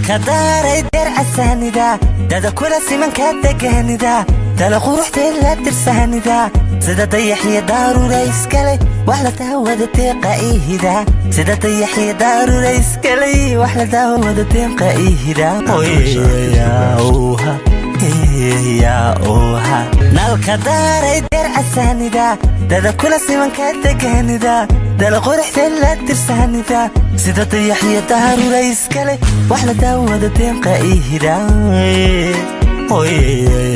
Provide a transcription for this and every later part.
nalka daaray deer casaanida dada kula siman ka degaanida tala quruxda la tirsaanida sida dayaxiya daarura iskale wax la taawada teeqa ihida sida dayaxiya daarura iskale wax la taawada teeqa ihida ya oha nalka daaray deer casaanida dada kula siman ka degaanida tala quruxda la tirsaanida sida dayaxiya daarura iskale wax la taawada teeqa ihida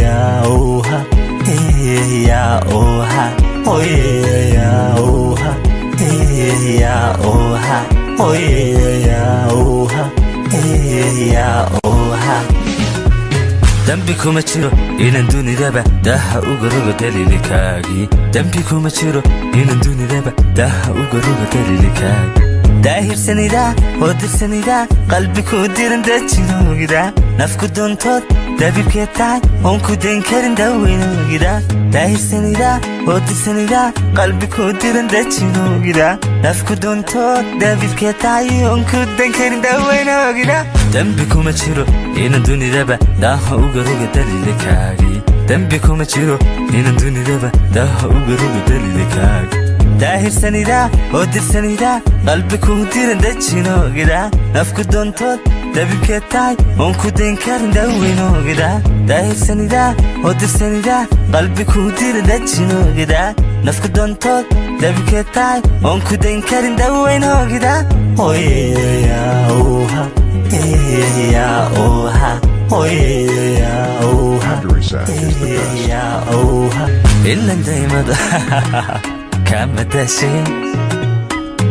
ya oha ya oha ya oha ya oha ya oha ya oha dambi kuma jiro inaan dunidaba daha uga rogo daliilkaagii dambi kuma jiro inaan dunidaba daha uga rogo daliilkaagii daahirsanida oo dirsanida qalbi ku diran dajinoogida nafku doontood dabibkeed tahay oon ku dayn karin daweynogida daahirsanida oo dirsanida qalbi ku diran dajinoogida nafku doontood dabibkeed tahay oon ku dayn karin daweynogida dambi kuma jiro inaan dunidaba daha uga rogo daliilkaagii dambi kuma jiro inaan dunidaba daha uga rogo daliilkaagii daahirsanida oo dirsanida qalbi ku diran dajinoogida nafku doontood dabibkeed tahay oon ku dayn karin daweynogida daahirsanida oo dirsanida qalbi ku diran dajinoogida nafku doontood dabibkeed tahay oon ku dayn karin daweynogida ya oha ya oha ya oha ya oha ilan daymada kama dashay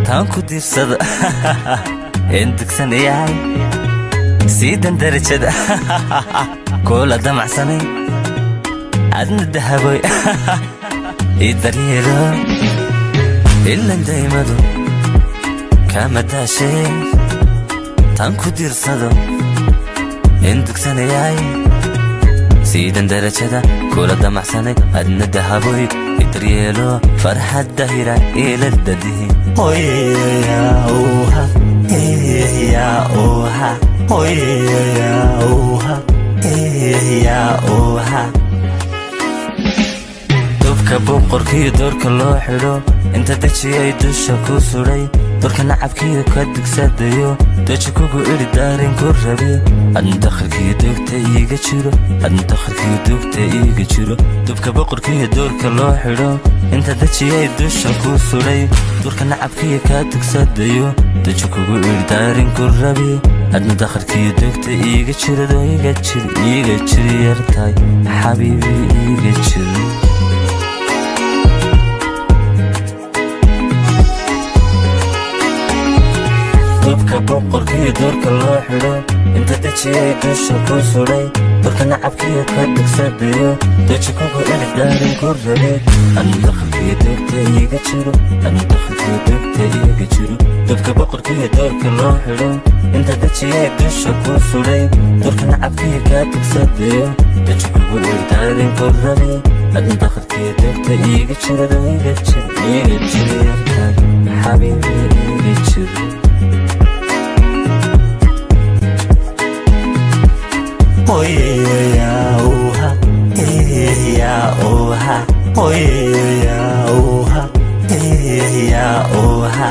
taan ku diirsada indegsan yahay siidan darajada kula damacsanay adna dahaboy idaryeelo ilan daymadu kama dashay taan ku diirsada indegsan yahay siidan darajada kula damacsanay adna dahaboy idaryeelo farxad dahira ila dadihi ya oha ya oha ya oha ya oha dubka boqorkiyo doorka loo xidho inta dajiyay dusha ku suray doorka nacabkiyo ka digsadayo daji kugu iri daarin ku rabe adna dakharkiyo doogta iiga jiro adna dakharkiyo doogta iiga jiro dubka boqorkiyo doorka loo xidho inta dajiyay dusha ku suray doorka nacabkiyo ka digsadayo daji kugu iri daarin ku rabe adna dakharkiyo doogta iiga jiro iiga jiro yartahay xabiibi iiga jiro dubka boqorkiyo doorka loo xidho inta dajiyay dusha ku suray doorka nacabkiyo ka digsadayo daji kugu iri daarin ku rabe adna dakharkiyo doogta iiga jiro adna dakharkiyo doogta iiga jiro dubka boqorkiyo doorka loo xidho inta dajiyay dusha ku suray doorka nacabkiyo ka digsadayo daji kugu iri daarin ku rabe adna dakharkiyo doogta iiga jiro yartahay xabiibi iiga jiro ya oha ya oha ya oha ya oha